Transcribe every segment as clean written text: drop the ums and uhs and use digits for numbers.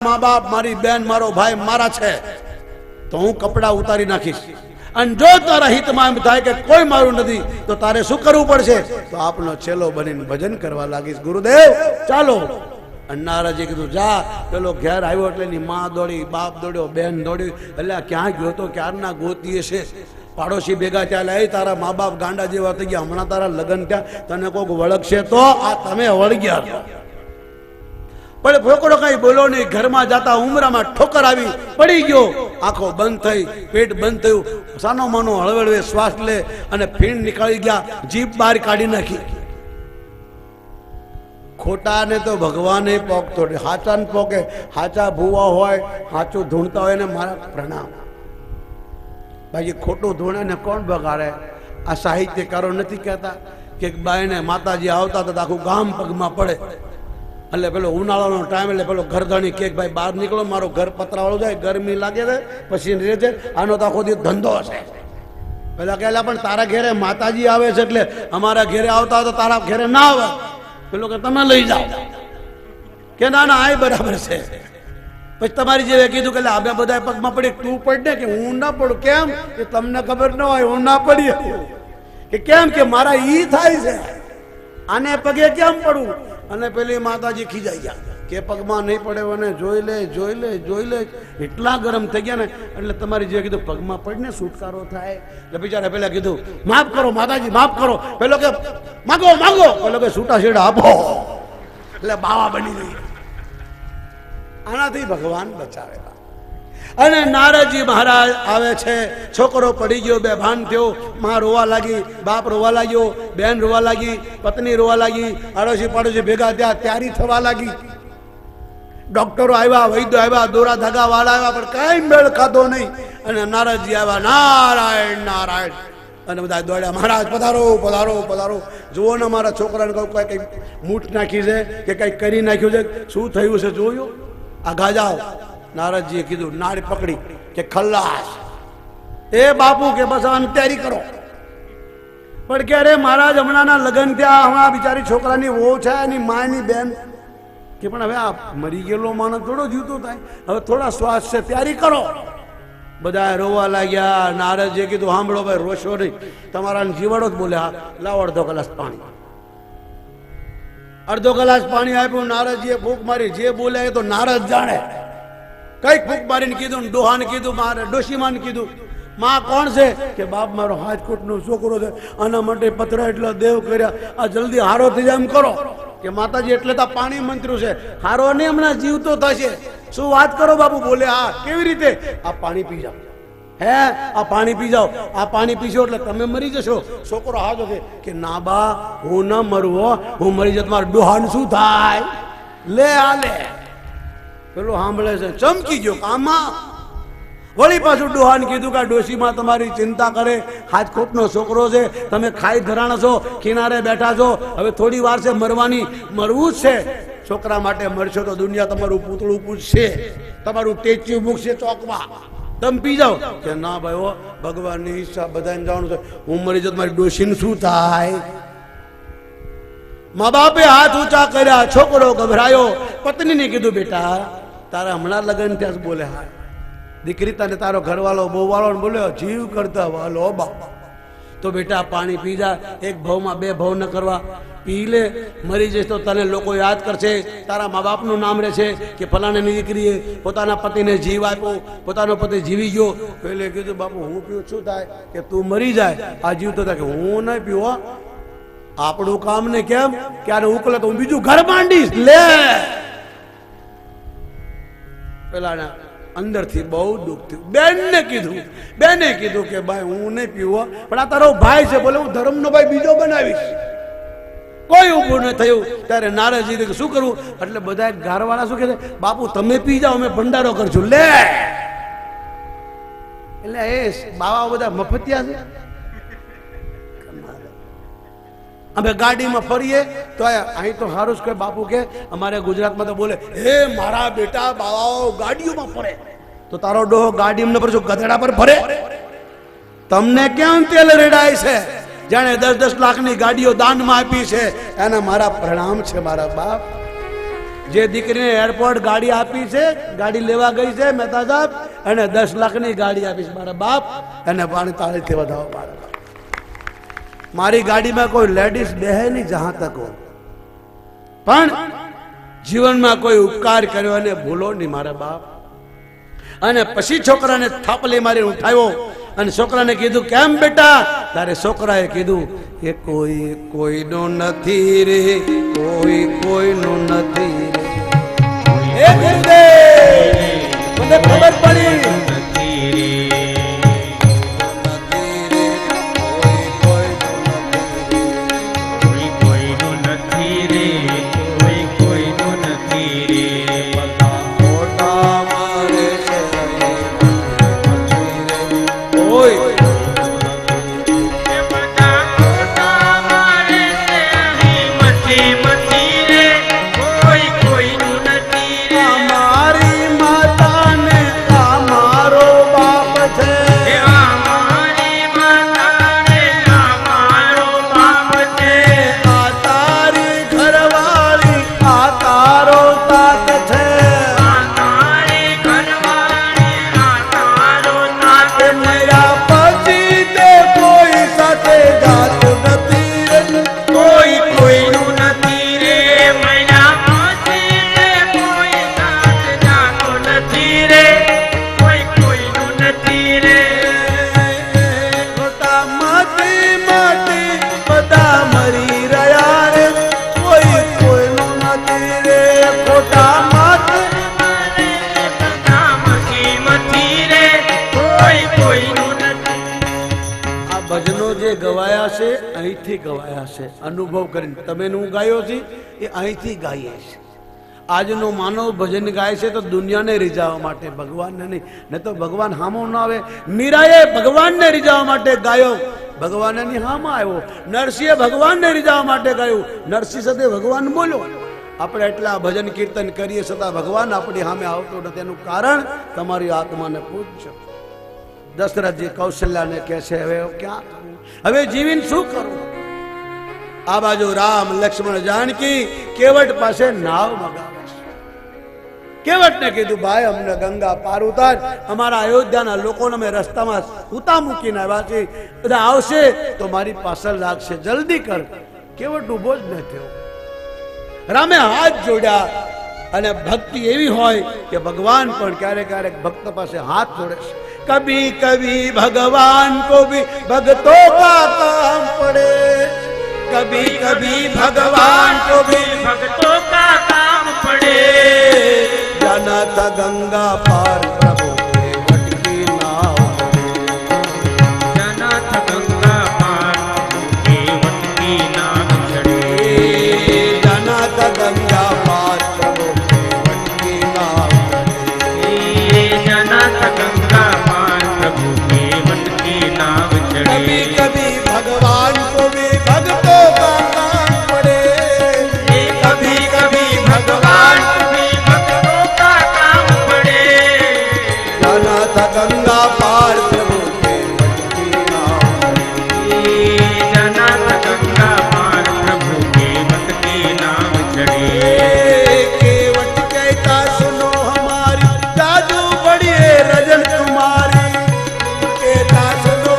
મા બાપ, મારી બેન, મારો ભાઈ મારા છે તો હું કપડા ઉતારી નાખીશ, અને જો તારા હિતમાં એમ થાય કે કોઈ મારું નથી તો તારે શું કરવું પડશે? તો આપનો ચેલો બનીને ભજન કરવા લાગીશ. ગુરુદેવ ચાલો. નારાજી કીધું જા. પેલો ઘેર આવ્યો એટલે એની માં દોડી, બાપ દોડ્યો, બેન દોડી, એટલે ક્યાં ગયો તો ક્યારના ગોતીએ છે. પાડોશી ભેગા ચાલે, તારા મા બાપ ગાંડા જેવા થઈ ગયા, હમણાં તારા લગ્ન થયા, તને કોઈક વળગશે તો? આ તમે વળગ્યા. પણ છોકરો કઈ બોલો નહીં. ઘરમાં જતા ઉમરામાં ઠોકર આવી, પડી ગયો, આંખો બંધ થઈ, પેટ બંધ થયું, સાનો માનો હળવળવે શ્વાસ લે અને ફીણ નીકળી ગયા, જીભ બહાર કાઢી નાખી. ખોટા ને તો ભગવાને પોકતો, હાચા ને પોકે. હાચા ભૂવા હોય, હાચું ધૂણતા હોય ને મારા પ્રણામ. બાકી ખોટું ધૂણે ને કોણ બગાડે? આ સાહિત્યકારો નથી કહેતા કે બાઈને માતાજી આવતા તો આખું ગામ પગમાં પડે. એટલે પેલો ઉનાળાનો ટાઈમ, એટલે પેલો ઘરધણી કે ભાઈ બહાર નીકળો, મારો ઘર પતરાવાળું જાય, ગરમી લાગે છે, પછી રહે છે, આનો તો આખો દિવસ ધંધો હશે. પેલા કહેલા પણ તારા ઘેરે માતાજી આવે છે એટલે અમારા ઘેરે આવતા તો તારા ઘેરે ના આવે. પેલો કે તમે લઈ જાઓ. કે ના ના આ બરાબર છે. પછી તમારી જે કીધું કે આપણે બધા પગમાં પડી, તું પડ ને. કે હું ના પડું. કેમ? કે તમને ખબર ન હોય, હું ના પડી. કે કેમ? કે મારા ઈ થાય છે, આને પગે કેમ પડવું? અને પેલી માતાજી ખીજાઈ ગયા કે પગમાં નહીં પડે, અને જોઈ લે જોઈ લે જોઈ લે, એટલા ગરમ થઈ ગયા ને. એટલે તમારી જે કીધું પગમાં પડીને છુટકારો થાય. એટલે બિચારા પેલા કીધું માફ કરો માતાજી, માફ કરો. પેલો કે માગો માગો. પેલો કે છૂટા છેડા આપો. એટલે બાવા બની ગઈ. આનાથી ભગવાન બચાવેલા. અને નારદજી મહારાજ આવે છે. છોકરો પડી ગયો, બેભાન થયો, માં રોવા લાગી, બાપ રોવા લાગ્યો, બેન રોવા લાગી, પત્ની રોવા લાગી, આડોશી પાડોશી ભેગા થયા, તૈયારી થવા લાગી. ડોક્ટરો આવ્યા, વૈદ્યો આવ્યા, દોરા ધાગા વાળા આવ્યા, પણ કઈ મેળ ખાધો નહીં. અને નારદજી આવ્યા, નારાયણ નારાયણ. અને બધા દોડ્યા, મહારાજ પધારો પધારો પધારો. જુઓ ને મારા છોકરાને કહું કઈ મૂઠ નાખી છે કે કઈ કરી નાખ્યું છે, શું થયું છે જોયું? આગા જાઓ. નારદજીએ કીધું, નાળ પકડી કે ખલ્લાસ. એ બાપુ કે બસ આમ તૈયારી કરો. પણ કે અરે મહારાજ હમણાંના લગ્ન થયા, હમણાં બિચારી છોકરાની વહુ છે, એની માની બેન. કે પણ હવે આ મરી ગયેલો માણસ થોડો જીવતો થાય, હવે થોડા શ્વાસ છે, તૈયારી કરો. બધા રોવા લાગ્યા. નારદજીએ કીધું સાંભળો ભાઈ, રોશો નહીં, તમારા જીવાડો જ બોલ્યા, લાવો અડધો ગ્લાસ પાણી. અડધો ગ્લાસ પાણી આપ્યું. નારદજીએ ફૂંક મારી. જે બોલ્યા એ તો નારદ જાણે. કઈક ફૂંક મારીને કીધું, ડોહાને કીધું, મારે ડોશીમાને કીધું, માં કોણ છે? કે બાપ મારો હાથકોટનો છોકરો છે, આના માટે પથરા એટલા દેવ કર્યા, આ જલ્દી હારો થઈ જાય એમ કરો. કે માતાજી એટલે તો પાણી મંત્ર્યું છે, હારો નહીં હમણાં જીવતો થશે. શું વાત કરો બાપુ? બોલે હા. કેવી રીતે? આ પાણી પી જાઓ. હે આ પાણી પી જાઓ. આ પાણી પીશો એટલે તમે મરી જશો. છોકરો હાજો કે ના બા, હું ન મરવો, હું મરી જતો મારા ડોહાનું શું થાય? લે આ લે. પેલો સાંભળે છે, ચમકી ગયો આમાં. વળી પાછું ડોહાને કીધું કે ડોશીમાં તમારી ચિંતા કરે, હાથખોટનો છોકરો છે, તમે ખાઈ ધરાણ છો, કિનારે બેઠા છો, હવે થોડી વાર છે મરવાની, મરવું જ છે. છોકરા માટે મરશો તો દુનિયા તમારું પૂતળું પૂછશે, તમારું ટેચ્યુ મૂકશે ચોકમાં. તમે પી જાઓ. કે ના ભાઈ, ભગવાનની ઈચ્છા બધાને જવાનું છે, હું મરી જાઉં મારી ડોશીને શું થાય? મા બાપે હાથ ઊંચા કર્યા. છોકરો ગભરાયો. પત્નીને કીધું, બેટા તારા હમણાં લગ્ન થયા? બોલે હા. દીકરી તને તારો ઘરવાળો બહુ વાળો બોલ્યો, જીવ કરતા વાલો બાપ. તો બેટા પાણી પી જા. એક ભાવમાં બે ભાવ ન કરવા, પી લે. મરી જઈશ તો તને લોકો યાદ કરશે, તારા મા બાપનું નામ રહેશે કે ફલાણાની દીકરીએ પોતાના પતિને જીવ આપ્યો, પોતાનો પતિ જીવી ગયો. પેલે કીધું, બાપુ હું પીવું શું થાય? કે તું મરી જાય. આ જીવતો થાય કે હું નહીં પીવો. આપણું કામ ને કેમ ક્યારે ઉકલે તો હું બીજું ઘર માંડીશ. લે પેલા અંદરથી બહુ દુઃખ થયું. બેને કીધું કે ભાઈ હું નહીં પીવો, પણ આ તારો ભાઈ છે, બોલે હું ધર્મનો ભાઈ બીજો બનાવીશ. કોઈ ઊભું ન થયું. ત્યારે નારદજી શું કરવું? એટલે બધા ઘરવાળા શું કહે છે, બાપુ તમે પી જાઓ, અમે ભંડારો કરશું. લે એટલે એ બાવા બધા મફતિયા છે. અમે ગાડીમાં ફરીએ તો અહીં તો સારું જ કહે. બાપુ કે અમારે ગુજરાતમાં તો બોલે, હે મારા બેટા બાવાઓ ગાડીઓમાં ફરે. તો તારો ડોહો ગાડીમાં ન ફરશો, ગધેડા પર ફરે. તમને કેમ તેલ રેડાય છે? જાણે 10-10 લાખની ગાડીઓ દાનમાં આપી છે, એના મારા પ્રણામ છે મારા બાપ. જે દીકરીને એરપોર્ટ ગાડી આપી છે, ગાડી લેવા ગઈ છે મહેતા સાહેબ, અને 10 લાખની ગાડી આપી છે મારા બાપ, એને પાણી તાળીથી વધાવો મારા બાપ. મારી ગાડીમાં કોઈ લેડીઝ બેહે નહીં જહાં તક હો, પણ જીવનમાં કોઈ ઉપકાર કર્યો અને ભૂલો નહીં મારા બાપ. અને પછી છોકરાને થાપલી મારી ઉઠાવ્યો અને છોકરાને કીધું કેમ બેટા? તારે છોકરાએ કીધું કે કોઈ કોઈનો નથી રે, કોઈ કોઈનો નથી રે. હે ગુરુદેવ, મને ખબર પડી ગવાયા છે અહીંથી ગવાયા છે, અનુભવ કરીને તમે હું ગાયો છે એ અહીંથી ગાઈએ છે. આજનો માનવ ભજન ગાય છે તો દુનિયાને રીઝાવવા માટે, ભગવાનને નહીં. ને તો ભગવાન હામો ના આવે. મીરાએ ભગવાનને રીઝાવવા માટે ગાયો, ભગવાન એની હામાં આવ્યો. નરસિંહે ભગવાનને રીઝાવવા માટે ગાયું, નરસિંહ સાથે ભગવાન બોલ્યો. આપણે એટલા ભજન કીર્તન કરીએ છતાં ભગવાન આપણી સામે આવતો નથી. એનું કારણ તમારી આત્માને પૂછજો. દશરથજી કૌશલ્યાને કહે છે હવે ક્યાં, હવે જીવીને શું કરવું? આ બાજુ રામ લક્ષ્મણ જાનકી કેવટ પાસે નાવ મગાવે છે. કેવટને કીધું ભાઈ અમને ગંગા પાર ઉતાર, અમારા અયોધ્યાના લોકોને અમે રસ્તામાં ઉતા મૂકીને આવ્યા છે, બધા આવશે તો મારી પાછળ લાગશે, જલ્દી કર. કેવટ ઉભો જ ન થયો. રામે હાથ જોડ્યા. અને ભક્તિ એવી હોય કે ભગવાન પણ ક્યારેક ક્યારેક ભક્ત પાસે હાથ જોડે છે. कभी कभी भगवान को भी भक्तों का काम पड़े, कभी कभी भगवान को भी भक्तों का काम पड़े. जाना था गंगा पार प्रभु केवट की नाव पड़े, जाना था गंगा पार केवट की नाव चढ़े, जाना था गंगा पार प्रभु केवट की नाव चढ़े, जाना था गंगा कभी कभी भगवान को भी भक्तों का काम पड़े, कभी कभी भगवान को भी भक्तों का काम पड़े. जाना था गंगा पार प्रभु केवट की नाव, जाना था गंगा पार प्रभु केवट की नाव चढ़े. केवट कहता सुनो हमारी जादू बड़ी है रजन तुम्हारी, कहता सुनो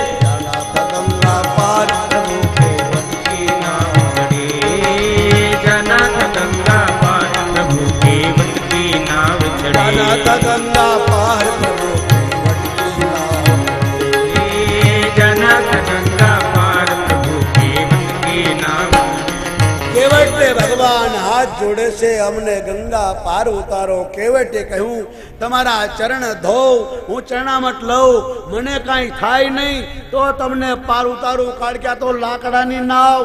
गंगा पार प्रभु केवट की नाव, जाना था गंगा पार प्रभु केवट की नाव. केवट ने भगवान हाथ जोड़े से अमने गंगा पार उतारो. केवटे कहूं तमारा चरण धोव, हूँ चरणामत लઉં, મને કાંઈ થાય નહીં તો તમને પાર ઉતારું. કાઢ્યા તો લાકડાની નાવ.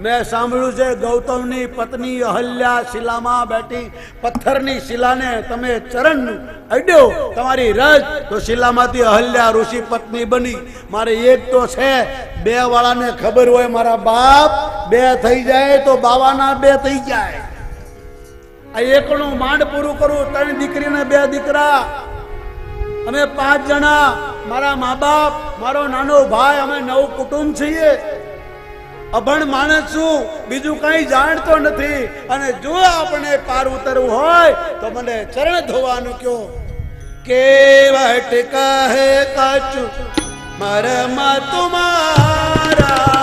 મેં સાંભળ્યું છે ગૌતમની પત્ની અહલ્યા શિલામાં બેઠી, પથ્થરની શિલાને તમે ચરણ અડ્યો તમારી રજ તો શિલામાંથી અહલ્યા ઋષિ પત્ની બની. મારે એક તો છે, બે વાળાને ખબર હોય મારા બાપ, બે થઈ જાય તો બાવાના બે થઈ જાય. આ એકનું માંડ પૂરું કરું, 3 દીકરી ને 2 દીકરા, અમે 5 જણા, મારા મા બાપ, મારો નાનો ભાઈ, અમે 9 કુટુંબ છીએ. અભણ માણસ છું, બીજું કઈ જાણતો નથી. અને જો આપણે પાર ઉતરવું હોય તો મને ચરણ ધોવાનું કયો. કેવટ કહે કછુ મરમ તુમારા,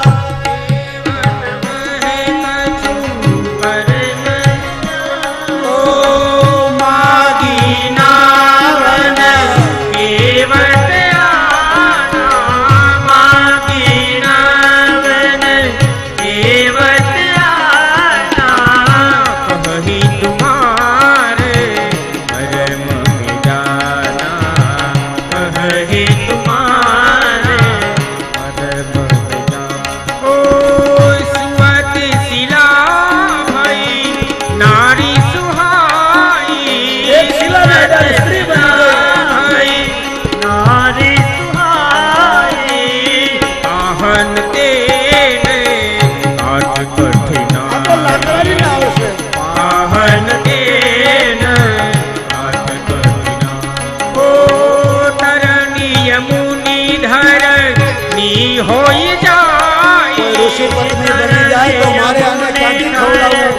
ઋષિ પત્ની બની જાય તો મારે આને કાઢી ખવડાવવું.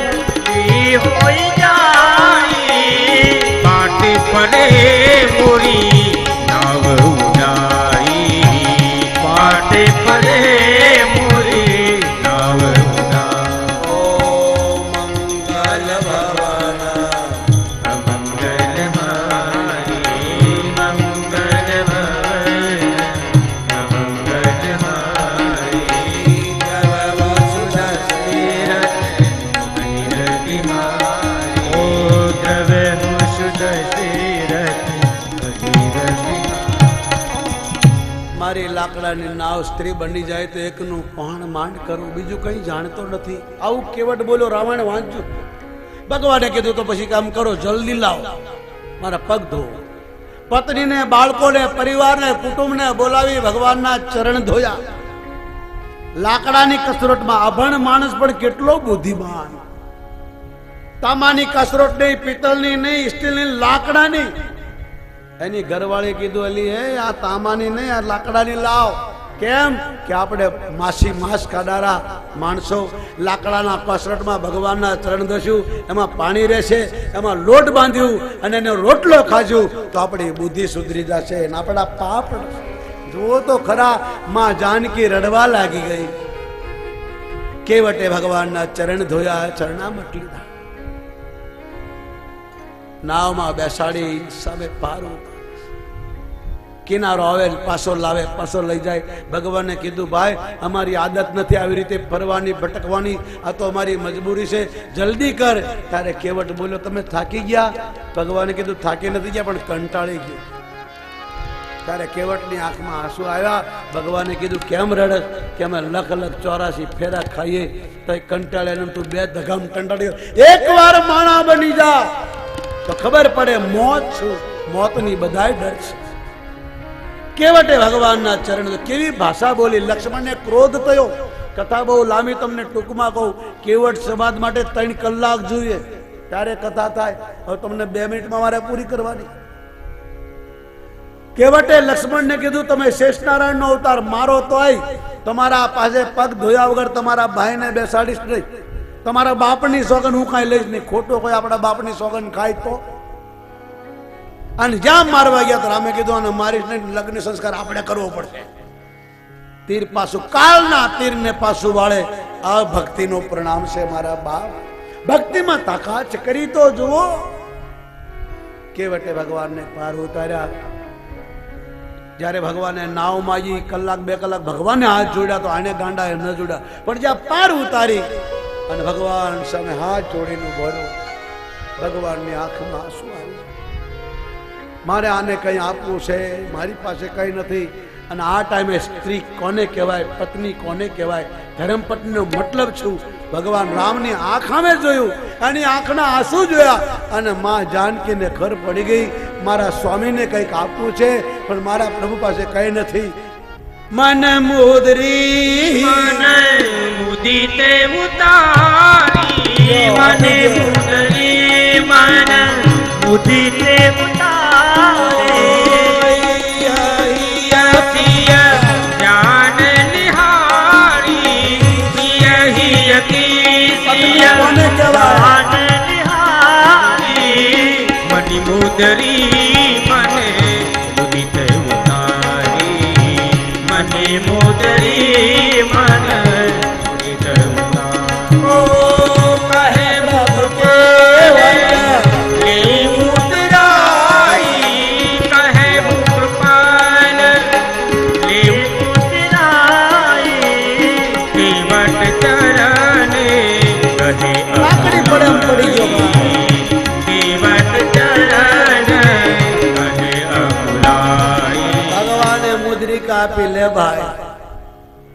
હોઈ જાય પાટી પડે મોરી નાવ ઉડાઈ, પાટી પડે મોરી નાવ ઉડાઈ. ઓ મંગલ ભવન મંગલ હારી, મંગલ ભવન મંગલ હારી. મારી લાકડાની નાવ સ્ત્રી બની જાય તો એકનું પહાણ માંડ કરું, બીજું કઈ જાણતો નથી. આવું કેવટ બોલ્યો. રામાયણ વાંચ્યું. ભગવાને કીધું તો પછી કામ કરો, જલ્દી લાવો, મારા પગ ધોવો. પત્નીને, બાળકોને, પરિવારને, કુટુંબને બોલાવી ભગવાનના ચરણ ધોયા. લાકડાની કસરતમાં અભણ માણસ પણ કેટલો બુદ્ધિમાન. તાંબાની કસરત નહીં, પિત્તળની નહીં, સ્ટીલની, લાકડાની. એની ઘરવાળી કીધું, અલી હે આ તાંબાની નહીં, આ લાકડાની લાવ. કેમ કે આપણે માંસ ખાનારા માણસો લાકડાના કસરતમાં ભગવાનના ચરણ ધોશું, એમાં પાણી રહેશે, એમાં લોટ બાંધ્યું અને એનો રોટલો ખાજું તો આપણી બુદ્ધિ સુધરી જશે અને આપણા પાપ. જુઓ તો ખરા, માં જાનકી રડવા લાગી ગઈ. કેવટે ભગવાનના ચરણ ધોયા, ચરણામત લીધા, નાવમાં બેસાડી સામે પાર કિનારો આવે, પાછો લાવે, પાછો લઈ જાય. ભગવાને કીધું, ભાઈ અમારી આદત નથી આવી રીતે ફરવાની, ભટકવાની, આ તો અમારી મજબૂરી છે, જલ્દી કર. ત્યારે કેવટ બોલ્યો, તમે થાકી ગયા? ભગવાને કીધું, થાકી નથી ગયા પણ કંટાળી ગયો. ત્યારે કેવટની આંખમાં આંસુ આવ્યા. ભગવાને કીધું, કેમ રડસ? કે અમે લખ 84 ફેરા ખાઈએ તો કંટાળે, તું 2 ધગામ કંટાળી ગયો. એકવાર માણા બની જા તો ખબર પડે મોત છું, મોતની બધાય ડર છે. કેવટે ભગવાનના ચરણ, કેવી ભાષા બોલી. લક્ષ્મણને ક્રોધ થયો. કથા બહુ લાંબી, તમને ટૂંકમાં કહું. કેવટ સમાજ માટે 3 કલાક જોઈએ ત્યારે કથા થાય. હવે તમને 2 મિનિટમાં મારે પૂરી કરવાની. કેવટે લક્ષ્મણને કીધું, તમે શેષનારાયણનો અવતાર મારો તોય તમારા પાસે પગ ધોયા વગર તમારા ભાઈને બેસાડીશ નહીં. તમારા બાપની સોગન હું કાંઈ લઈશ નહીં. ખોટો કોઈ આપણા બાપની સોગન ખાય તો. અને જ્યાં મારવા ગયા તો રામે કીધું, અને મારીશ નહીં, લગ્ન સંસ્કાર આપણે કરવો પડશે. તીર પાછું, કાળના તીરને પાછું વાળે. આ ભક્તિનો પ્રણામ છે મારા બાપ. ભક્તિમાં તાકાત કરી તો જુઓ. કેવટે ભગવાનને પાર ઉતાર્યા. જ્યારે ભગવાને નાવ માજી, 1 2 કલાક ભગવાને હાથ જોડ્યા તો આને ગાંડા ન જોડ્યા. પણ જ્યાં પાર ઉતારી અને ભગવાન સામે હાથ જોડીને બોલ્યો, ભગવાનની આંખમાં આંસુ આવ્યા. મારે આને કંઈ આપવું છે, મારી પાસે કંઈ નથી. અને આ ટાઈમે સ્ત્રી કોને કહેવાય, પત્ની કોને કહેવાય, ધર્મપત્નીનો મતલબ છું. ભગવાન રામની આંખ સામે જોયું, એની આંખના આંસુ જોયા અને માં જાનકીને ખર પડી ગઈ. મારા સ્વામીને કંઈક આપવું છે પણ મારા પ્રભુ પાસે કંઈ નથી. મન મુદરી મુદિતે ઉતારી, મને મુદરી જાન બુદ્ધિ તે ઉતારે પિય જાન નિહારી પિય હિય કી જાન નિહારી મની મુદરી મને બુદ્ધિ તે ઉતારી મને મુદરી મન બુદ્ધિ તે ઉતારી ઓ કહે મુખ લે મુદરાઈ કહે મુખ પાલ લે મુદરાઈ કેવટ ચરણે કહે લાકડી પડે એમ પડી ગયો કેવટ ચરણ કહે અકુલાઈ ભગવાને મુદ્રિકા આપી લે ભાઈ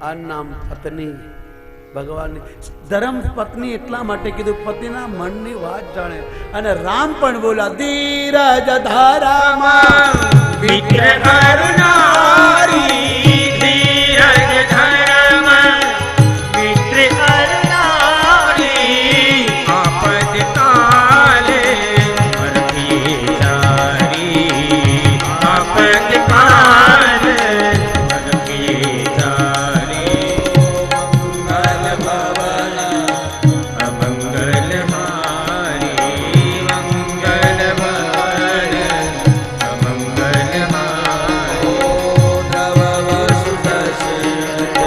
આ નામ પત્ની ભગવાનની ધર્મ પત્ની એટલા માટે કીધું પતિના મનની વાત જાણે અને રામ પણ બોલ્યા ધીરજ ધારામાં વિક્ર કરુણારી ધીરજ ધર્મ વિક્ર કરુણારી આપદ કાલે પરથી જારી આપદ કાલે પરથી જારી મંગલ ભવન અમંગલ હારી મંગલ ભવન અમંગલ હારી દ્રવ વસુદશરથ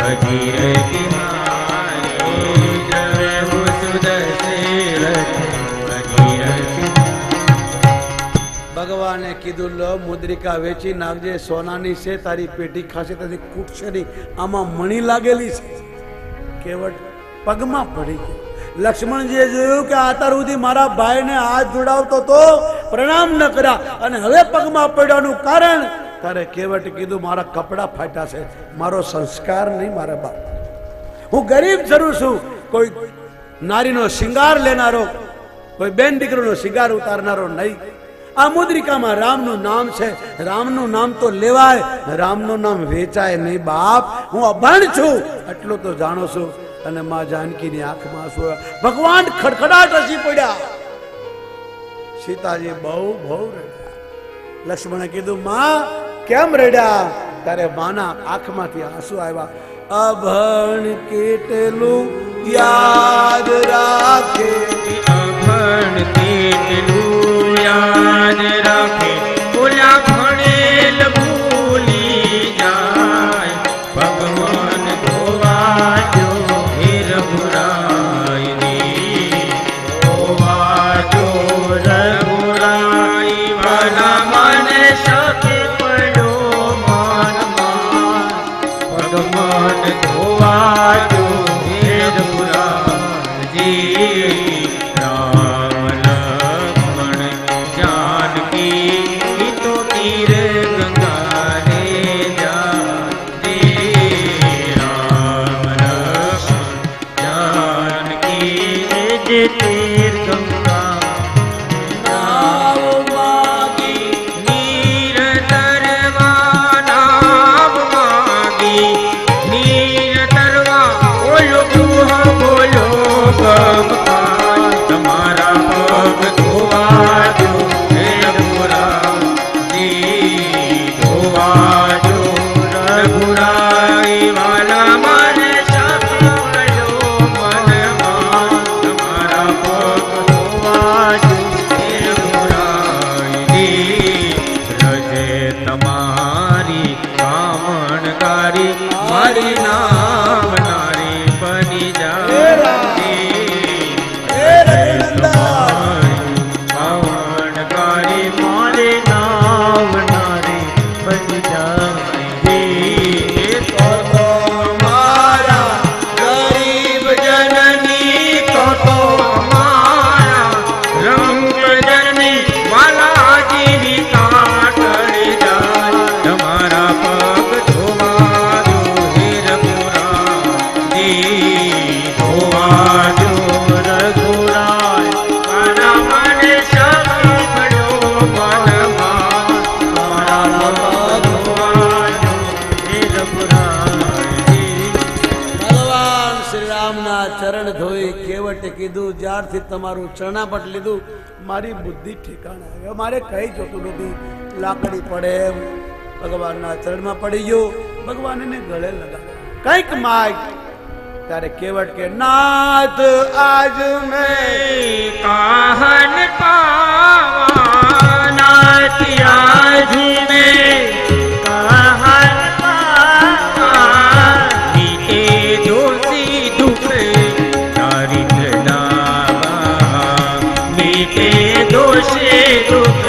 ભગીરથી મારી દ્રવ વસુદશરથ ભગીરથી ભગવાને કીધું લો મુદ્રિકા વેચી નાખજે સોનાની છે તારી પેટી ખાશે તારી કૂટશે નહીં આમાં મણી લાગેલી છે કેવટ પગમાં પડી ગઈ લક્ષ્મણજીએ જોયું કે આતાર સુધી મારા ભાઈને હાથ જોડાવતો તો પ્રણામ ન કર્યા અને હવે પગમાં પડ્યાનું કારણ તારે કેવટ કીધું મારા કપડા ફાટ્યા છે મારો સંસ્કાર નહીં મારા બાપ હું ગરીબ જરૂર છું કોઈ નારીનો શિંગાર લેનારો કોઈ બેન દીકરીનો શિંગાર ઉતારનારો નહીં આ મુદ્રિકામાં રામનું નામ છે રામનું નામ તો લેવાય રામનું નામ વેચાય નહીં બાપ હું અભણ છું એટલું તો જાણો છું અને માં જાનકીની આંખમાં આંસુ આવ્યા. ભગવાન ખડખડાટ હસી પડ્યા સીતાજી બહુ રડ્યા લક્ષ્મણે કીધું માં કેમ રડ્યા ત્યારે માના આંખમાંથી આંસુ આવ્યા અભણ કેટલું યાદ રાખે અભણ કેટલું યાદ રાખે બોલા ભણેલ ભૂલી જાય ભગવાન ધોવા જો હીર ભુરાઈ ધોવા જો રઘુરાઈ વાલા મને સખે પડ્યો માનમાં ભગવાન ધોવા જો હીર ભુરાજી રામ લક્ષ્મણ જાનકી કીધું જ્યારથી તમારું ચરણાપટ લીધું મારી બુદ્ધિ ઠેકાણે આવી, મારે કઈ જોતું નથી. લાકડી પડે એમ ભગવાનના ચરણમાં પડી ગયો, ભગવાન એને ગળે લગાડ્યો, કઈક માગ. ત્યારે કેવટ કે નાથ આજ મેં કાહન પાવા, નાથ આજ મેં કાહન પાવા, બીતે દોષી દુઃખ દારિદ્ર નાવા, બીતે દોષી દુઃખ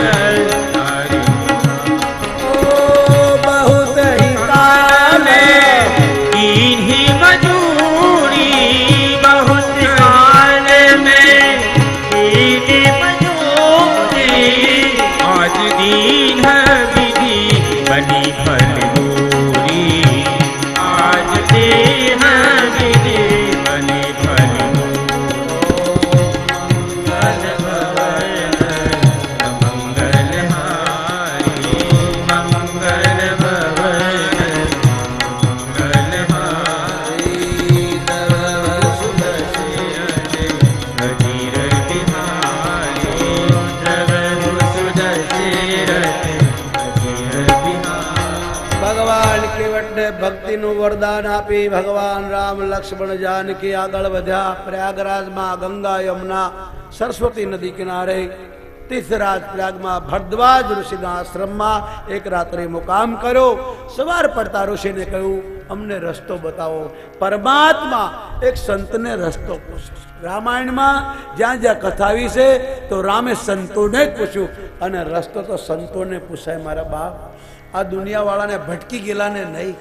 ભક્તિનું વરદાન આપી ભગવાન રામ લક્ષ્મણ જાનકી આગળ વધ્યા. પ્રયાગરાજમાં ગંગા યમુના સરસ્વતી નદી કિનારે તીર્થરાજ પ્રયાગમાં ભરદ્વાજ ઋષિના આશ્રમમાં એક રાત્રે મુકામ કર્યો. સવાર પડતા ઋષિને કહ્યું અમને રસ્તો બતાવો. પરમાત્મા એક સંતને રસ્તો પૂછ્યો. રામાયણમાં જ્યાં જ્યાં કથાવી છે તો રામે સંતોને જ પૂછ્યું અને રસ્તો તો સંતોને પૂછાય મારા બાપ. આ દુનિયા વાળાને ભટકી ગયેલાને નહીં.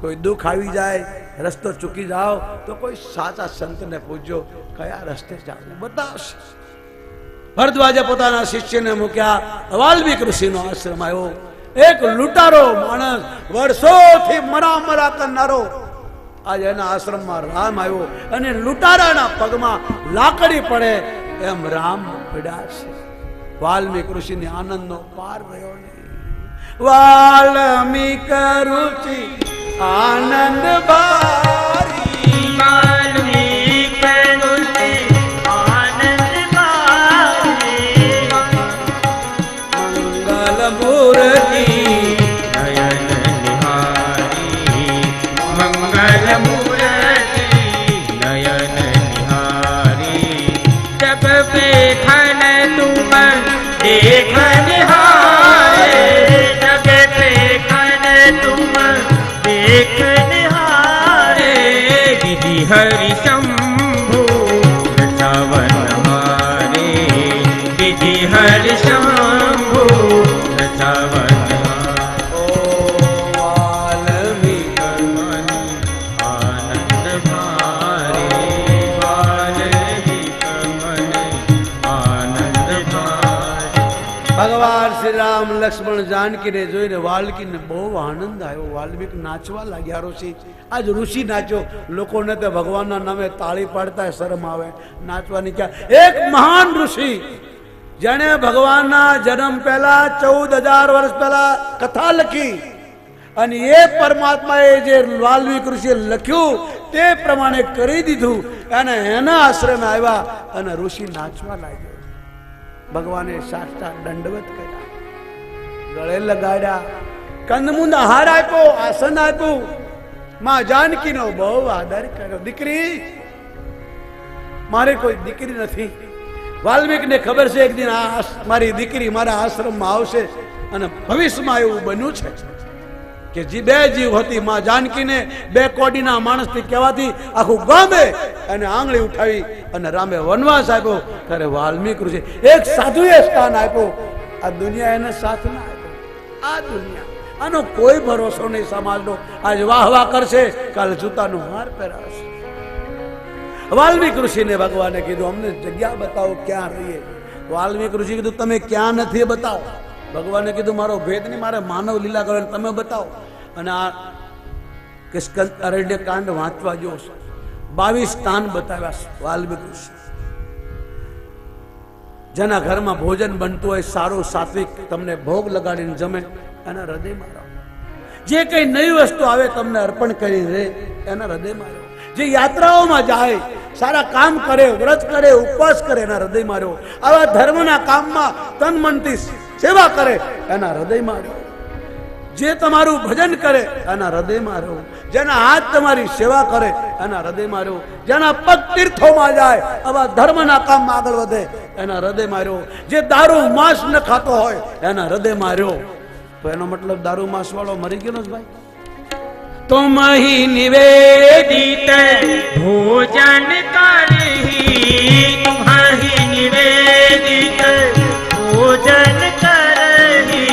કોઈ દુઃખ આવી જાય, રસ્તો ચૂકી જાઓ તો કોઈ સાચા સંતને પૂછજો કયા રસ્તે જાવ બતાવશે. ભરદ્વાજે પોતાના શિષ્યને મૂક્યા. વાલ્મીક ઋષિનો આશ્રમ આવ્યો. એક લૂંટારો માણસ વર્ષોથી મરા કરનારો આજે એના આશ્રમમાં રામ આવ્યો અને લૂંટારાના પગમાં લાકડી પડે એમ રામ પડ્યા છે. વાલ્મીક ઋષિને આનંદનો પાર રહ્યો નહીં. વાલ્મીક રુચિ આનંદ ભારી, વાલ્મીક રુચિ આનંદ ભારી, મંગલ મૂર્તિ નયન નિહારી, મંગલ મૂર્તિ નયન નિહારી, જબ બેઠન તુમ દેખ નિહારે, જબ બેઠન તુમ देख निहारे, विधि हरि शंभु रचावन हमारे, विधि हरि शंभु रचावन વાલ્મીક मन आनंद भारे, वाल्मीक मन आनंद भारे. ભગવાન શ્રી રામ લક્ષ્મણ જાનકીને જોઈને વાલ્મીકીને બહુ આનંદ આવ્યો. વાલ્મીક નાચવા લાગ્યા. ઋષિ આજ ઋષિ નાચ્યો. લોકોને તો ભગવાનના નામે તાળી પાડતા શરમ આવે, નાચવાની ક્યાં. એક મહાન ઋષિ જેણે ભગવાનના જન્મ પહેલા 14,000 વર્ષ પહેલા કથા લખી અને એ પરમાત્માએ જે વાલ્મીક ઋષિએ લખ્યું તે પ્રમાણે કરી દીધું અને એના આશ્રમે આવ્યા અને ઋષિ નાચવા લાગ્યો. ભગવાને સાષ્ટાંગ દંડવત કર્યા, ગળે લગાડ્યા, કંદમૂંદ આહાર આપ્યો, આસન આપ્યું. માં જાનકીનો બહુ આદર કર્યો. દીકરી, મારે કોઈ દીકરી નથી. વાલ્મીકને ખબર છે એક દિન મારી દીકરી મારા આશ્રમમાં આવશે અને ભવિષ્યમાં એવું બન્યું છે કે જે બે જીવ હતી માં જાનકીને બે કોડીના માણસથી કહેવાથી આખું ગામે અને આંગળી ઉઠાવી અને રામે વનવાસ આપ્યો. ત્યારે વાલ્મીક ઋષિ એક સાધુએ સ્થાન આપ્યો. આ દુનિયા એને સાથ ના આપ્યો. આ દુનિયા આનો કોઈ ભરોસો નહીં સમાજનો. આજ વાહ વાહ કરશે, કાલે જૂતાનો હાર પહેરાવશે. વાલ્મીક ઋષિને ભગવાને કીધું અમને જગ્યા બતાવો ક્યાં રહીએ. વાલ્મીક ઋષિ કીધું તમે ક્યાં નથી બતાવો. ભગવાને કીધું મારો ભેદ નહીં, મારે માનવ લીલા કરો તમે બતાવો. અને આ કિષ્કંદ અરણ્ય કાંડ વાંચવા જો 22 સ્થાન બતાવ્યા વાલ્મીક ઋષિ. જેના ઘરમાં ભોજન બનતું હોય સારું સાત્વિક તમને ભોગ લગાડીને જમે એના હૃદયમાં રહો. જે કઈ નવી વસ્તુ આવે તમને અર્પણ કરી રહે એના હૃદયમાં રહો. જે યાત્રાઓમાં જાય સારા કામ કરે, વ્રત કરે, ઉપવાસ કરે, એના હૃદયમાં રહ્યો. આવા ધર્મના કામમાં તન મનથી સેવા કરે, એના હૃદયમાં રહ્યો. જે તમારું ભજન કરે એના હૃદયમાં રહો. જેના હાથ તમારી સેવા કરે એના હૃદયમાં રહો. જેના પગ તીર્થોમાં જાય, આવા ધર્મના કામમાં આગળ વધે, એના હૃદયમાં રહો. જે દારૂ માંસ ન ખાતો હોય એના હૃદયમાં રહો. તો એનો મતલબ દારૂ માંસ વાળો મરી ગયો ને ભાઈ. तुम ही निवेदित भोजन करही, तुम ही निवेदित भोजन करही,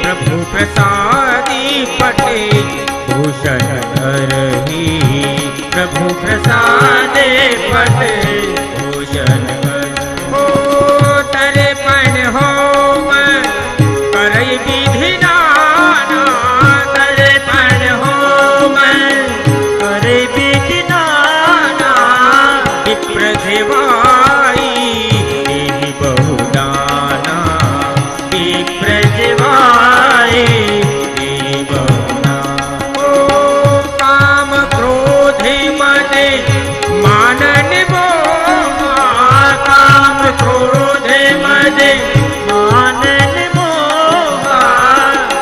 प्रभु प्रसादी पटे भूषण करही, प्रभु प्रसादे पटे भूषण कर। ओ तरे पण होम करई विधि नाना, तरे पण होम करे विधि नाना, विप्र सेवाई देहि बहुदाना, विप्र सेवाई देहि बहुदाना। ओ काम क्रोधे मदे मानन मोहा, काम क्रोधे मदे मानन मोहा,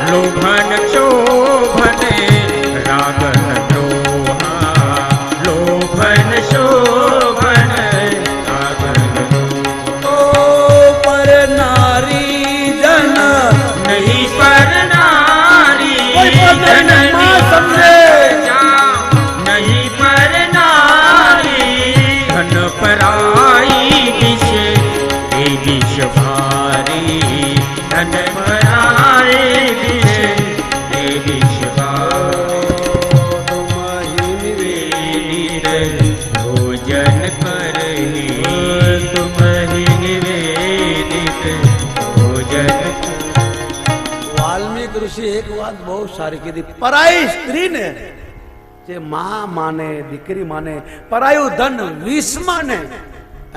लोभन शोभने रागन द्रोहा, लोभन शोभन रागन द्रोहा। ओ पर नारी जन नहीं पर नारी कोई पर नहीं, जननी माँ समझे। जा, नहीं पर नारी धन पराई विष, ए विष भारी, धन पराई विष, ए विष भारी। निवेदित भोजन करही, तुम ही निवेदित भोजन। વાલ્મીક ઋષિ એક વાત બહુ સારી કીધી. પરાઈ સ્ત્રીને જે માં માને, દીકરી માને, પરાયું ધન વિષ માને,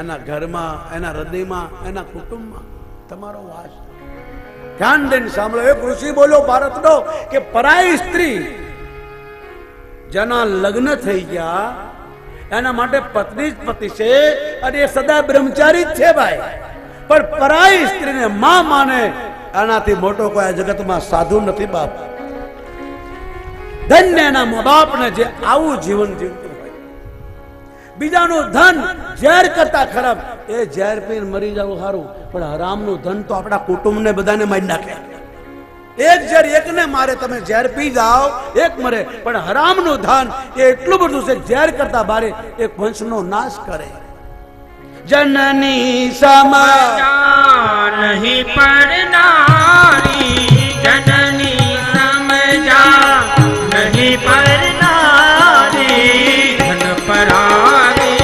એના ઘરમાં, એના હૃદયમાં, એના કુટુંબમાં તમારો વાસ. ધ્યાન દઈને સાંભળો. એક ઋષિ બોલ્યો ભારતનો કે પરાઈ સ્ત્રી જેના લગ્ન થઈ ગયા એના માટે પત્ની જ પતિ છે અને એ સદા બ્રહ્મચારી જ છે ભાઈ. પણ પરાઈ સ્ત્રીને માં માને એનાથી મોટો કોઈ આ જગતમાં સાધુ નથી બાપ. ધન્ય એના મા બાપને જે આવું જીવન જીવતું હોય. બીજાનું ધન ઝેર કરતા ખરાબ, એ ઝેર પીને મરી જવું સારું, પણ હરામનું ધન તો આપણા કુટુંબને બધાને મારી નાખે. એક ઝેર એકને મારે, તમે ઝેર પી જાઓ એક મરે, પણ હરામનું ધન એ એટલું બધું છે, ઝેર કરતા બારે એક વંશનો નાશ કરે. જનની સમા नहीं पर नारी, जननी समझा नहीं पर नारी, धन परारी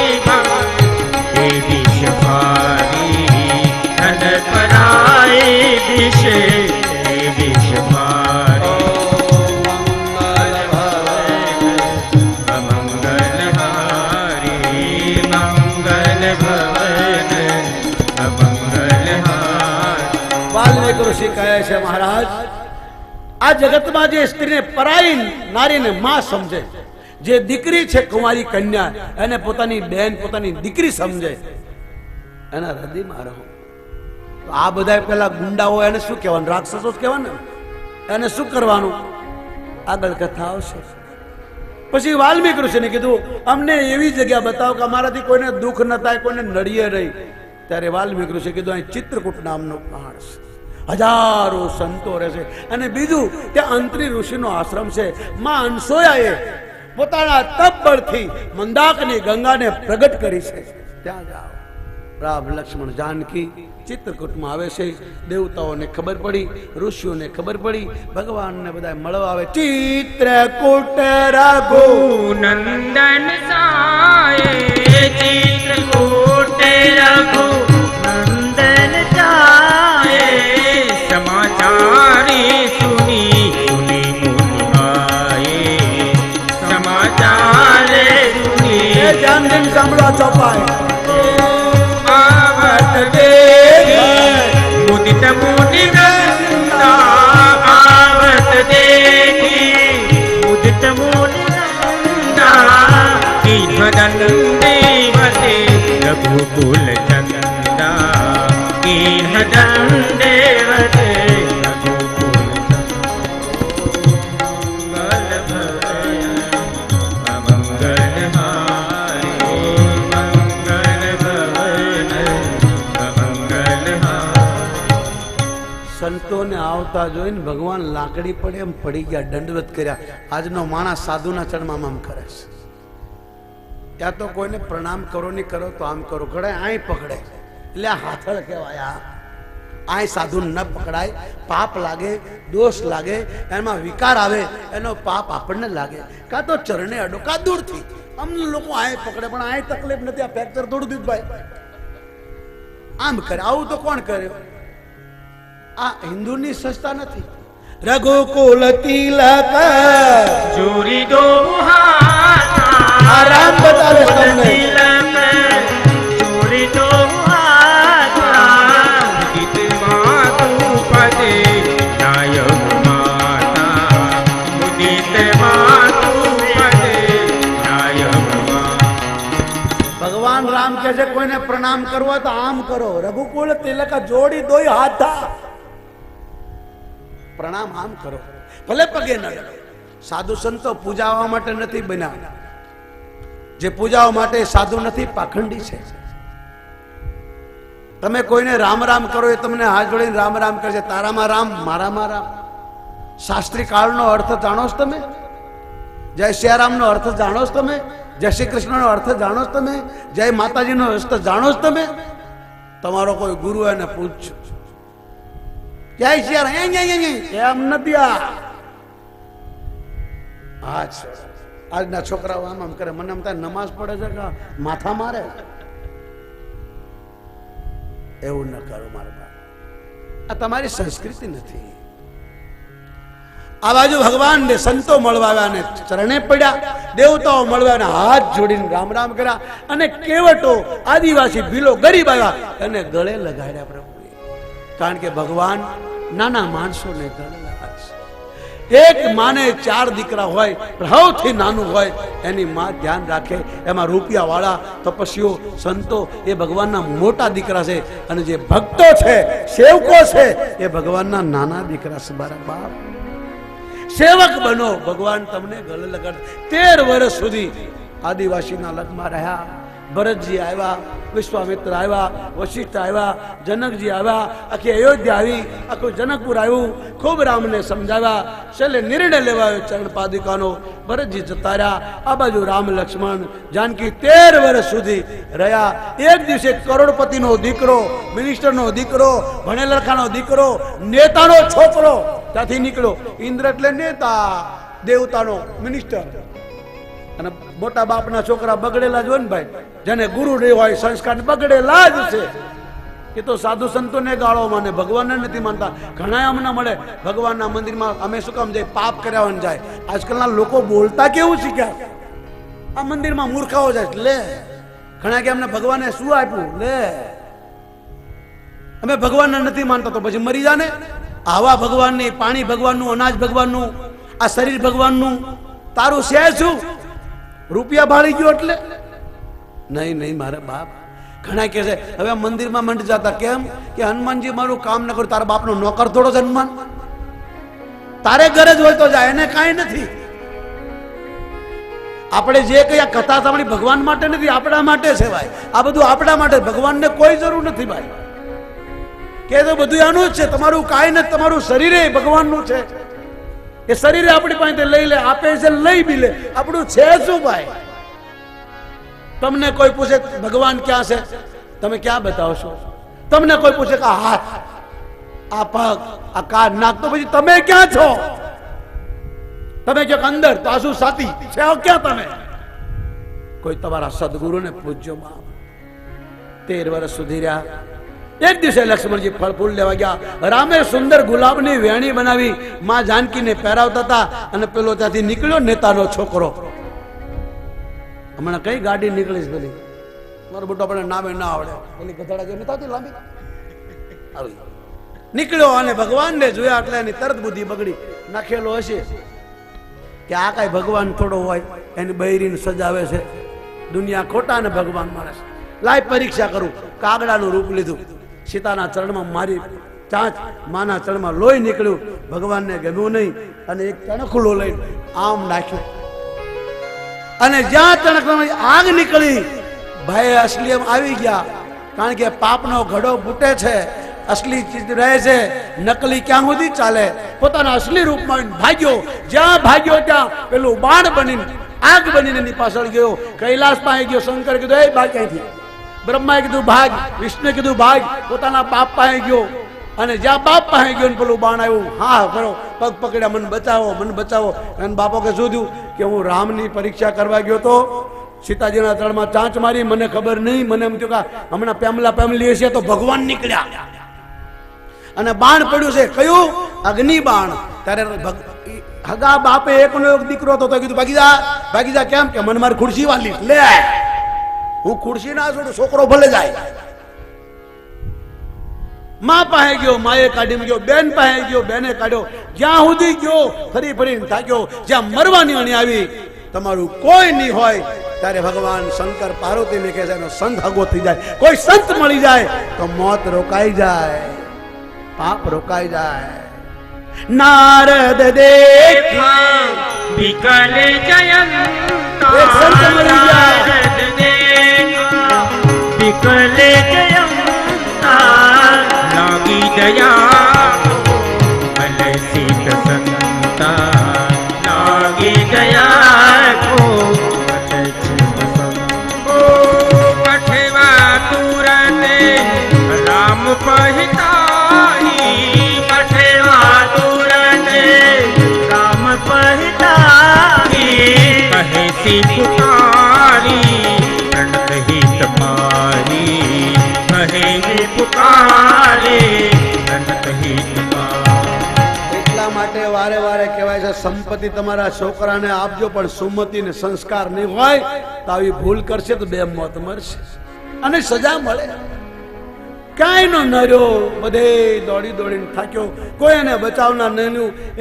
ए विष भारी, धन पराई विष ए विष भारी। अमंगल हारी मंगल भवन, अमंगल हारी। વાલ્મીક ઋષિ કહે છે મહારાજ, આ જગતમાં જે સ્ત્રીને પરાઈ નારીને માં સમજે, જે દીકરી છે કુંવારી કન્યા એને પોતાની બેન, પોતાની દીકરી સમજે, એના હૃદયમાં રહો. તો આ બધા પેલા ગુંડાઓ એને શું કહેવાનું? રાક્ષસો જ કહેવાનું. એને શું કરવાનું? આગળ કથા આવશે. પછી વાલ્મીક ઋષિને કીધું અમને એવી જગ્યા બતાવો કે અમારાથી કોઈને દુઃખ ન થાય, કોઈને નડીએ રહી. ત્યારે વાલ્મીક ઋષિ કીધું અહીં ચિત્રકૂટ નામનો પહાડ છે, હજારો સંતો રહે છે, અને બીજું ત્યાં અંતરી ઋષિનો આશ્રમ છે. માં અનસોયાએ પોતાના તપ બળથી મંદાકની ગંગાને પ્રગટ કરી છે. ત્યાં જાઓ. રામ લક્ષ્મણ જાનકી ચિત્રકૂટમાં આવે છે. દેવતાઓને ખબર પડી, ઋષિઓને ખબર પડી, ભગવાનને બધા મળવા આવે. ચિત્રકૂટ રઘુ नंदन साये, चित्रकूट रघु नंदन जाए, समाचारी सुनी सुनी मुनि आए, समाचार सुनी ધ્યાન દઈને સાંભળો ચોપાઈ. आवत देखी मुदित मुनि वृंदा, आवत देखी मुदित मुनि वृंदा, की वदन देवर रघुकुल चंदा कीन देवते रघुकुल मंगल भय अमंगल हारी मंगल भवन अमंगल हारी। સંતોને આવતા જોઈને ભગવાન લાકડી પડે એમ પડી ગયા, દંડવત કર્યા. આજનો માણસ સાધુના ચરણમાં આમ કરે છે. ત્યાં તો કોઈને પ્રણામ કરો નહીં કરો તો આમ કરો, ઘડાય આય પકડે એટલે આ હાથળ કહેવાય. આય સાધુ ન પકડાય, પાપ લાગે, દોષ લાગે, એમાં વિકાર આવે, એનો પાપ આપણને લાગે. કાં તો ચરણે અડો, કાં દૂરથી. અમને લોકો આય પકડે પણ આય તકલીફ નથી. આ ફ્રેક્ચર થોડું દીધું ભાઈ, આમ કરે. આવું તો કોણ કર્યો? આ હિન્દુની સંસ્થા નથી. રઘુકુલ તિલક જોરી દો હાથ આરામ બતાવે તમને. જોરી દો હાથ ગીત માતું પદે નાયક માતા મુદિત માતું પદે નાયક માતા. ભગવાન રામ કહે છે કોઈને પ્રણામ કરવો તો આમ કરો. રઘુકુલ તિલક જોડી દોય હાથ, પ્રણામ આમ કરો, ભલે પગે ન લડો. સાધુ સંતો પૂજાવા માટે નથી બન્યા. જે પૂજાવા માટે સાધુ નથી, પાખંડી છે. તમે કોઈને રામ રામ કરો એ તમને હાથ જોડીને રામ રામ કરશે. તારામાં રામ, મારામાં રામ. શાસ્ત્રી કાળનો અર્થ જાણો છો તમે? જય સિયારામનો અર્થ જાણો છો તમે? જય શ્રી કૃષ્ણનો અર્થ જાણો છો તમે? જય માતાજીનો અર્થ જાણો છો તમે? તમારો કોઈ ગુરુ એને પૂછજો. જય સિયારામ એમ નથી. આજના છોકરાઓ આમ આમ કરે. મને એમ થાય નમાઝ પડે છે કે માથા મારે. એવું ન કરો મારા બાપ, આ તમારી સંસ્કૃતિ નથી. આ બાજુ ભગવાન ને સંતો મળવા આવ્યા ને ચરણે પડ્યા, દેવતાઓ મળવા ને હાથ જોડીને રામ રામ કર્યા. અને કેવટો આદિવાસી ભીલો ગરીબ આવ્યા અને ગળે લગાડ્યા પ્રભુએ. કારણ કે ભગવાન નાના માણસોને ગળે લગાડે છે. એક માને 4 દીકરા હોય, સૌથી નાનું હોય એની માં ધ્યાન રાખે. એમાં રૂપિયા વાળા તપસ્વીઓ સંતો એ ભગવાનના મોટા દીકરા છે, અને જે ભક્તો છે, સેવકો છે, એ ભગવાનના નાના દીકરા છે. મારા બાપ, સેવક બનો, ભગવાન તમને ગળે લગાડે. 13 વર્ષ સુધી આદિવાસીના લગ્નમાં રહ્યા. ભરતજી આવ્યા, વિશ્વામિત્ર આવ્યા, વશિષ્ઠ આવ્યા, જનકજી આવ્યા, આખી અયોધ્યા આવી, આખું જનકપુર આવ્યું. ખૂબ રામને સમજાવ્યા. છેલ્લે નિર્ણય લેવાયો ચરણ પાદુકાનો. ભરતજી જતા રહ્યા. આ બાજુ રામ લક્ષ્મણ જાનકી 13 વર્ષ સુધી રહ્યા. એક દિવસે કરોડપતિનો દીકરો, મિનિસ્ટરનો દીકરો, ભણેલ લખાનો દીકરો, નેતાનો છોકરો ત્યાંથી નીકળ્યો. ઇન્દ્ર એટલે નેતા, દેવતાનો મિનિસ્ટર. અને મોટા બાપના છોકરા બગડેલા જ હોય ને ભાઈ, જેને ગુરુ નહીં હોય, સંસ્કાર બગડેલા જ છે. એ તો સાધુ સંતોને ગાળો માને, ભગવાનને નથી માનતા. ઘણા અમને મળે ભગવાનના મંદિરમાં, અમે શું કામ જાય? પાપ કર્યા જાય. આજકાલના લોકો બોલતા કેવું શીખ્યા? આ મંદિરમાં મૂર્ખાઓ જાય. લે, ઘણા કે અમને ભગવાને શું આપ્યું? લે, અમે ભગવાનને નથી માનતા તો પછી મરી જા ને. આવા ભગવાનની, પાણી ભગવાનનું, અનાજ ભગવાનનું, આ શરીર ભગવાનનું, તારું છે શું? રૂપિયા ભાળી ગયો એટલે? નહીં નહીં મારા બાપ. ઘણા કહે છે હવે મંદિરમાં મંડી જતા. કેમ કે હનુમાનજી મારું કામ ન કરું. તારા બાપનો નોકર થોડો છે હનુમાન? તારે ગરજ હોય તો જાય, એને કાંઈ નથી. આપણે જે કઈ આ કથા સાંભળી ભગવાન માટે નથી, આપણા માટે છે ભાઈ. આ બધું આપણા માટે, ભગવાનને કોઈ જરૂર નથી ભાઈ. કે તો બધું આનું જ છે. તમારું કાંઈ નથી, તમારું શરીર ભગવાનનું છે. એ શરીરે આપણી પાસે લઈ લે, આપે છે, લઈ બી લે. આપણું છે શું ભાઈ? તમને કોઈ પૂછે ભગવાન ક્યાં છે, તમે ક્યાં બતાવશો? તમને કોઈ પૂછે કે આ હાથ, આ પગ, આ કાન, નાક, તો પછી તમે ક્યાં છો? તમે કહો અંદર, તો આ શું સાથી છે? ક્યાં તમે? કોઈ તમારા સદગુરુને પૂછજો. બાપ 13 વર્ષ સુધી રહ્યા. એક દિવસે લક્ષ્મણજી ફળ ફૂલ લેવા ગયા. રામે સુંદર ગુલાબની વેણી બનાવી માં જાનકીને પહેરાવતા હતા. અને પેલો ત્યાંથી નીકળ્યો, નેતાનો છોકરો. હમણાં કઈ ગાડી નીકળીશ પેલી? મારો મોટો આપણે નામે ના આવડે. પેલી ગધેડા જેવી નથી લાંબી આવી નીકળ્યો. અને ભગવાનને જોયા એટલે એની તરત બુદ્ધિ બગડી. નાખેલો હશે કે આ કઈ ભગવાન થોડો હોય, એની બૈરીને સજાવે છે. દુનિયા ખોટા ને ભગવાન માણસ. લાય પરીક્ષા કરું. કાગડાનું રૂપ લીધું, સીતાના ચરણમાં મારી ચાંચ, માના ચરણમાં લોહી નીકળ્યું. ભગવાનને ગમ્યું નહીં અને એક તણખલો લઈને આમ નાખ્યું અને જ્યાં તણખલામાં આગ નીકળી, ભાઈ અસલી આવી ગયા. કારણ કે પાપનો ઘડો ફૂટે છે, અસલી ચીજ રહે છે, નકલી ક્યાં સુધી ચાલે. પોતાના અસલી રૂપમાં ભાગ્યો, જ્યાં ભાગ્યો ત્યાં પેલું બાણ બનીને આગ બનીને એની પાછળ ગયો. કૈલાસ પાસે ગયો, શંકર કીધું એ ભાગ ક્યાંથી, બ્રહ્માએ કીધું ભાગ, વિષ્ણુએ કીધું ભાગ, પોતાના બાપ પાસે ગયો અને જ્યાં બાપ પાસે ગયો ને પેલું બાણ આવ્યું, હા કરો, પગ પકડ્યા, મને બચાવો, મને બચાવો. અને બાપો કે શું થયું કે હું રામની પરીક્ષા કરવા ગયો તો સીતાજીના તળમાં ચાંચ મારી, મને ખબર નહીં, મને એમ થયું કે હમણાં પેમલા પેમલી હશે તો ભગવાન નીકળ્યા અને બાણ પડ્યું છે. કયું? અગ્નિ બાણ. ત્યારે હગા બાપે એકનો એક દીકરો હતો તો કીધું ભાગી જા, ભાગી જા. કેમ કે મને મારી ખુરશી વાલી લે, હું ખુરશી ના છોડું, છોકરો ભલે જાય. માં પાસે ગયો, માએ કાઢી ગયો, બેન પાસે ગયો, બેને કાઢ્યો, જ્યાં સુધી ગયો ફરી ફરીને થાક્યો. જ્યાં મરવાની અણી આવી, તમારું કોઈ નહીં હોય, ત્યારે ભગવાન શંકર પાર્વતીને કહે છે એનો સંત હગો થઈ જાય. કોઈ સંત મળી જાય તો મોત રોકાઈ જાય, પાપ રોકાઈ જાય. નારદ દેખા વિકલ જયંતા, એક સંત મળી જાય. નારદ દેખા વિકલ જયંતા, લાગી દયા બલ સીત સંતા, લાગી દયા કો બલ સીત સંતા. ઓ પઠવા તુરતે રામ પહિતાઈ, પઠવા તુરતે રામ પહિતાઈ, કહે સી પુકારી પ્रणत हित मारी, कहे पुकारे प्रणत हित मारी. એટલા માટે વારે વારે કહેવાય છે સંપત્તિ તમારા છોકરાને આપજો, પણ સુમતિ ને સંસ્કાર નહીં હોય તો આવી ભૂલ કરશે તો બે મોત મરશે અને સજા મળે. કાંઈ નો નર્યો, બધે દોડી દોડીને થાક્યો, કોઈ એને બચાવના નહીં.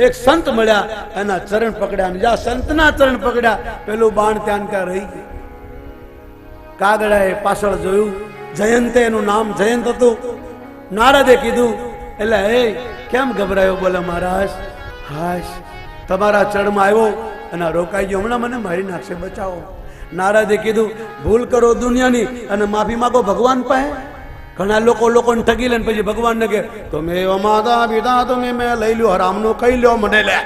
એક સંત મળ્યા, એના ચરણ પકડ્યા, જ્યાં સંતના ચરણ પકડ્યા પેલું બાણ ત્યાં ત્યાં રહી ગયું. કાગડાએ પાછળ જોયું, જયંતે એનું નામ જયંત હતું. નારદે કીધું, એટલે એ કેમ ગભરાયો? બોલે મહારાજ, હાશ તમારા ચરણમાં આવ્યો અને રોકાઈ ગયો, હમણાં મને મારી નાખશે, બચાવો. નારદે કીધું, ભૂલ કરો દુનિયાની અને માફી માંગો ભગવાન પાસે. ઘણા લોકોને ઠગી લે પછી ભગવાનને કે તમે માતા પિતા તમે મેં લઈ લ્યો, રામનું કહી લ્યો, મને લે.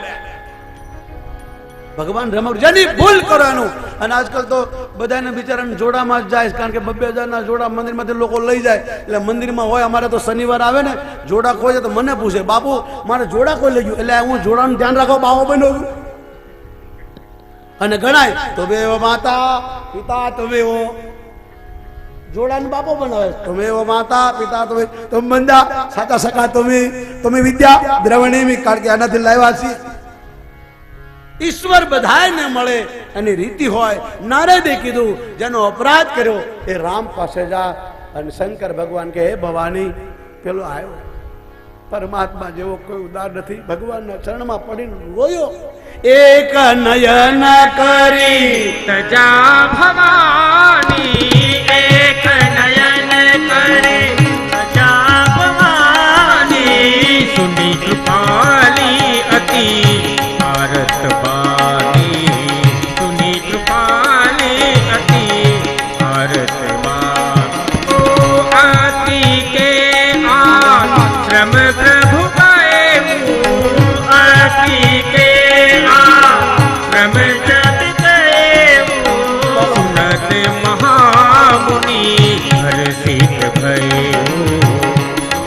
ભગવાન રમણ જેની ભૂલ કરો એનું. અને આજકાલ તો બધાને બિચારાને જોડામાં જ જાય, કારણ કે 2,000 જોડા મંદિરમાંથી લોકો લઈ જાય. એટલે મંદિરમાં હોય, અમારે તો શનિવાર આવે ને જોડા ખોઈ જાય તો મને પૂછે, બાપુ મારે જોડા કોઈ લઈ ગયું. એટલે હું જોડાનું ધ્યાન રાખો, બાવો બન્યો છું. અને ગણાય તો બે માતા પિતા તમે એવો જોડાને બાપો બનાવે, તમે એવો માતા પિતા તમે બંધા સાચા સખા તમે વિદ્યા દ્રવણી, કારણ કે આનાથી લાવ્યા છીએ. ઈશ્વર બધાને મળે એની રીતિ હોય. નારદે કીધું જેનો અપરાધ કર્યો એ રામ પાસે જા. અને શંકર ભગવાન કે હે ભવાની, પેલો આવ્યો પરમાત્મા જેવો કોઈ ઉદાર નથી. ભગવાનના ચરણમાં પડીને રોયો. એક નયન કરી તજા ભવાની, એક નયન કરી તજા ભવાની, સુની કૃપાલી અતિ ભારત બાની, સુની કૃપાલી અતિ ભારત બાની. ઓ આતિ કે આશ્રમ પ્રભુ ગયે, આતિ કે આશ્રમ જત ગયે, સુનત મહામુનિ હર્ષિત ભયો,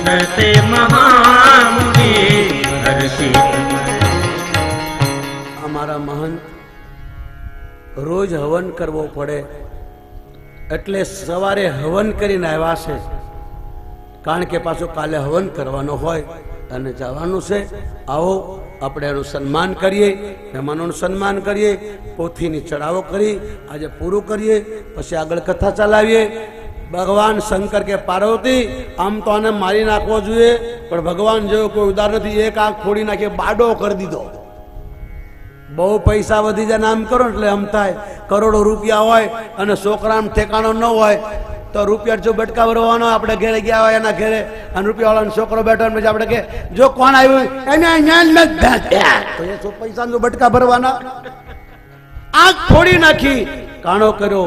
સુનત મહામુનિ હર્ષિત. અમારા મહંત રોજ હવન કરવો પડે એટલે સવારે હવન કરીને આવ્યા છે, કારણ કે પાછો કાલે હવન કરવાનો હોય અને જવાનું છે. આવો આપણે એનું સન્માન કરીએ, મહેમાનોનું સન્માન કરીએ, પોથીની ચડાવો કરી આજે પૂરું કરીએ, પછી આગળ કથા ચલાવીએ. ભગવાન શંકર કે પાર્વતી આમ તો આને મારી નાખવો જોઈએ, પણ ભગવાન જેવો કોઈ ઉદાર નથી. એક આંખ ફોડી નાખી, બાડો કરી દીધો. બહુ પૈસા વધી જાય આમ કરો એટલે આમ થાય. કરોડો રૂપિયા હોય અને છોકરાનું ઠેકાણો ન હોય તો રૂપિયા જો બટકા ભરવાનો આપણે ઘરે ગયા હોય એના ઘરે અને રૂપિયાવાળાનો છોકરો બેઠો હોય પછી આપણે કે જો કોણ આવ્યું એને તો એ પૈસા બટકા ભરવાના આંખ ફોડી નાખી કાણો કર્યો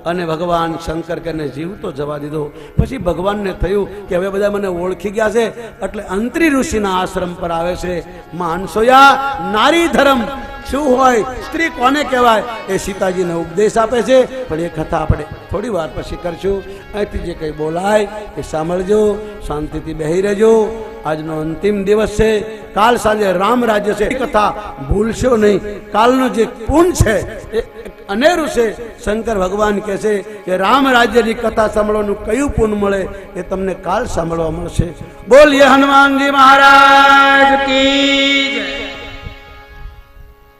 અને ભગવાન શંકર કે જીવતો જવા દીધો. પછી ભગવાનને થયું કે હવે બધા મને ઓળખી ગયા છે એટલે અંત્રી ઋષિના આશ્રમ પર આવે છે. માનસોયા નારી ધર્મ શું હોય, સ્ત્રી કોને કહેવાય એ સીતાજીને ઉપદેશ આપે છે. પણ એ કથા આપણે થોડી વાર પછી કરશું. અહીંથી જે કંઈ બોલાય એ સાંભળજો, શાંતિથી બેહી રહેજો. આજનો અંતિમ દિવસ છે, કાલ સાંજે રામ રાજ્ય છે. કથા ભૂલશો નહીં. કાલનું જે પૂન છે એ અનેરું છે. શંકર ભગવાન કહે છે કે રામ રાજ્યની કથા સાંભળવાનું કયું પૂન મળે એ તમને કાલ સાંભળવા મળશે. બોલીએ હનુમાનજી મહારાજ કી જય.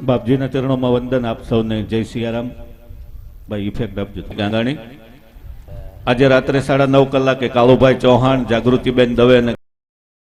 બાપજીના ચરણોમાં વંદન આપ સૌને. જય સિયારામ. ભાઈ ઇફેક્ટ આપજો ગાંગાણી. આજે રાત્રે 9:30 કલાકે કાળુભાઈ ચૌહાણ, જાગૃતિબેન દવે અને